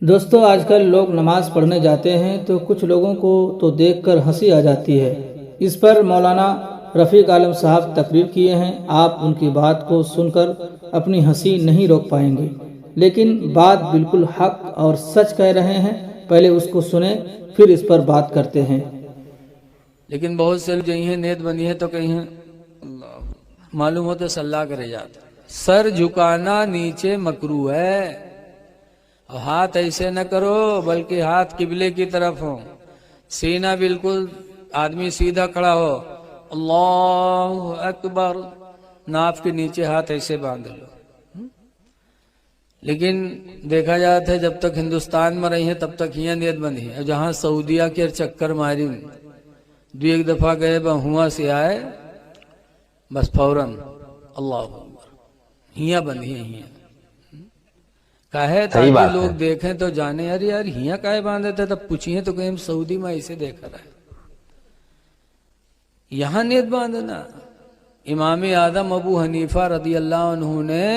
دوستو آج کل لوگ نماز پڑھنے جاتے ہیں تو کچھ لوگوں کو تو دیکھ کر ہنسی آ جاتی ہے۔ اس پر مولانا رفیق عالم صاحب تقریر کیے ہیں۔ آپ ان کی بات کو سن کر اپنی ہنسی نہیں روک پائیں گے، لیکن بات بالکل حق اور سچ کہہ رہے ہیں۔ پہلے اس کو سنیں پھر اس پر بات کرتے ہیں۔ لیکن بہت سے جو ہیں نیت بنی ہے تو کہیں اللہ معلوم ہوتا صلاح کرے جاتا۔ سر جھکانا نیچے مکروہ ہے، اور ہاتھ ایسے نہ کرو بلکہ ہاتھ قبلے کی طرف ہو، سینہ بالکل آدمی سیدھا کھڑا ہو، اللہ اکبر، ناف کے نیچے ہاتھ ایسے باندھ لو۔ لیکن دیکھا جاتا ہے جب تک ہندوستان میں رہی ہیں تب تک یہ نیت بندی ہے، جہاں سعودیہ کے چکر ماری دو ایک دفعہ گئے ہوا سے آئے بس فوراً اللہ اکبر ہیاں بندھی ہیں ہیاں کہے تاکہ لوگ دیکھیں تو جانے یار ہیاں کہے باندھے تھے، تب پوچھئے تو کہیں سعودی میں ایسے دیکھا رہا ہے، یہاں نیت باندھنا۔ امام اعظم ابو حنیفہ رضی اللہ عنہ نے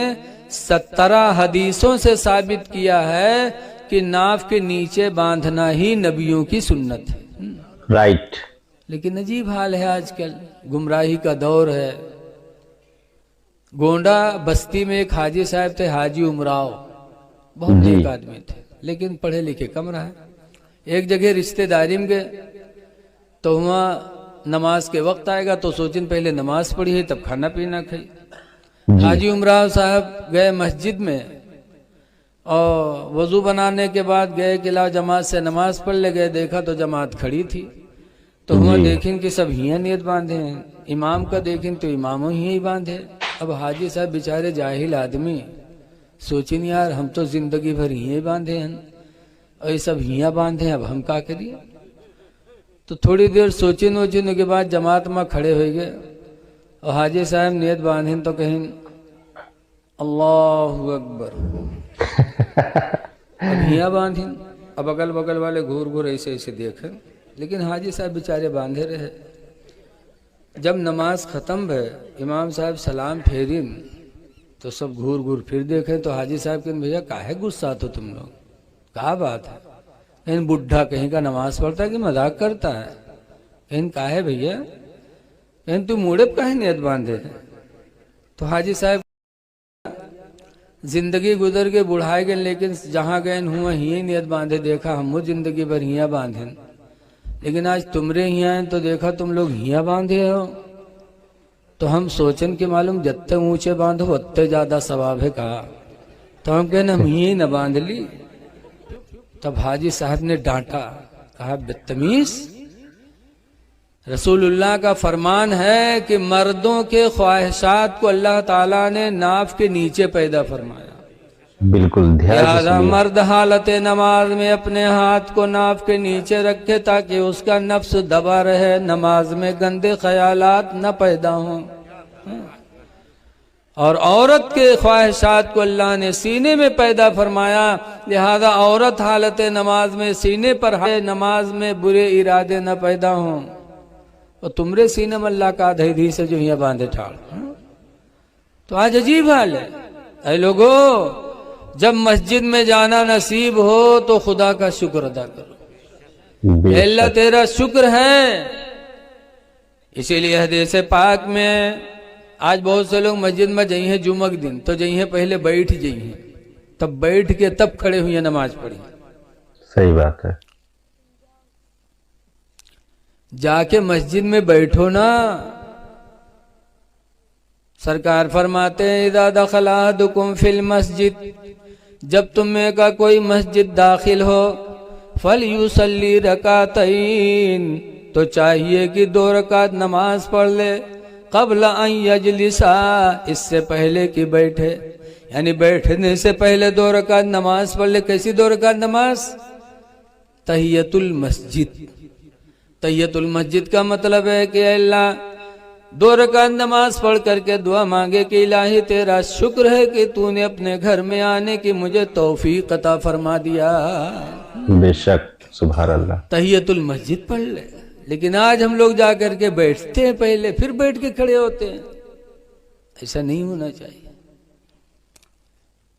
17 حدیثوں سے ثابت کیا ہے کہ ناف کے نیچے باندھنا ہی نبیوں کی سنت ہے۔ رائٹ۔ لیکن عجیب حال ہے، آج کل گمراہی کا دور ہے۔ گونڈا بستی میں ایک حاجی صاحب تھے، حاجی امراؤ، بہت نیک آدمی تھے لیکن پڑھے لکھے کم رہے۔ ایک جگہ رشتہ داری میں گئے تو وہاں نماز کے وقت آئے گا تو سوچن پہلے نماز پڑھی ہے تب کھانا پینا کھائی۔ حاجی امراؤ صاحب گئے مسجد میں اور وضو بنانے کے بعد گئے کہ لا جماعت سے نماز پڑھ لے گئے، دیکھا تو جماعت کھڑی تھی تو وہاں دیکھیں کہ سب ہیاں نیت باندھے ہیں، امام کا دیکھیں تو اماموں ہی باندھے۔ اب حاجی صاحب بیچارے جاہل آدمی سوچیں یار ہم تو زندگی بھر ہی باندھے ہیں اور یہ سب ہیاں باندھے ہیں، اب ہم کیا کریے؟ تو تھوڑی دیر سوچنے کے بعد جماعت میں کھڑے ہوئے گئے اور حاجی صاحب نیت باندھیں تو کہیں اللہ اکبر، اب ہیاں باندھیں، اب اگل بگل والے گھور گھور ایسے ایسے دیکھیں، لیکن حاجی صاحب بیچارے باندھے رہے۔ جب نماز ختم ہے امام صاحب سلام پھیرین تو سب گھور گھور پھر دیکھیں تو حاجی صاحب کہیں بھیا کاہے غصہ تو تم لوگ، کہا بات ہے؟ کہیں بڈھا کہیں کا نماز پڑھتا ہے کہ مذاق کرتا ہے؟ کہیں کاہے بھیا، کہیں تو موڑے پہ کاہے نیت باندھے ہیں؟ تو حاجی صاحب زندگی گزر کے بڑھائے گئے لیکن جہاں گئے ہوا ہی نیت باندھے، دیکھا ہم وہ زندگی بھر ہیاں باندھیں، لیکن آج تمرے ہیاں ہیں تو دیکھا تم لوگ ہیاں باندھے ہو، تو ہم سوچن کہ معلوم جتنے اونچے باندھو اتنے زیادہ ثواب ہے، کہا تو ہم کہنے ہم ہی نہ باندھ لی۔ تب حاجی صاحب نے ڈانٹا، کہا بدتمیز، رسول اللہ کا فرمان ہے کہ مردوں کے خواہشات کو اللہ تعالیٰ نے ناف کے نیچے پیدا فرمایا، بالکل لہذا مرد حالت نماز میں اپنے ہاتھ کو ناف کے نیچے رکھے تاکہ اس کا نفس دبا رہے، نماز میں گندے خیالات نہ پیدا ہوں۔ اور عورت کے خواہشات کو اللہ نے سینے میں پیدا فرمایا، لہذا عورت حالت نماز میں سینے پر نماز میں برے ارادے نہ پیدا ہوں، اور تمرے سینے میں اللہ کا دھی سے جو یہ باندھے ٹھاڑ۔ تو آج عجیب حال ہے۔ اے لوگو، جب مسجد میں جانا نصیب ہو تو خدا کا شکر ادا کرو، اے اللہ تیرا شکر ہے۔ اسی لیے حدیث پاک میں آج بہت سے لوگ مسجد میں جائیں ہیں جمعہ کے دن تو جائیں ہیں پہلے بیٹھ جائیں ہیں، تب بیٹھ کے تب کھڑے ہوئے نماز پڑھی۔ صحیح بات ہے۔ جا کے مسجد میں بیٹھو نا، سرکار فرماتے ہیں اذا دخل احدکم فی المسجد، جب تم میں کا کوئی مسجد داخل ہو، فلیصلی رکعتین، تو چاہیے کہ 2 رکعت نماز پڑھ لے، قبل ان یجلسا، اس سے پہلے کہ بیٹھے، یعنی بیٹھنے سے پہلے 2 رکعت نماز پڑھ لے۔ کیسی 2 رکعت نماز؟ تحیت المسجد۔ تحیت المسجد کا مطلب ہے کہ اے اللہ 2 رکعت نماز پڑھ کر کے دعا مانگے کہ الہی تیرا شکر ہے کہ تو نے اپنے گھر میں آنے کی مجھے توفیق عطا فرما دیا۔ بے شک، سبحان اللہ۔ تحیت المسجد پڑھ لے، لیکن آج ہم لوگ جا کر کے بیٹھتے ہیں پہلے پھر بیٹھ کے کھڑے ہوتے ہیں، ایسا نہیں ہونا چاہیے۔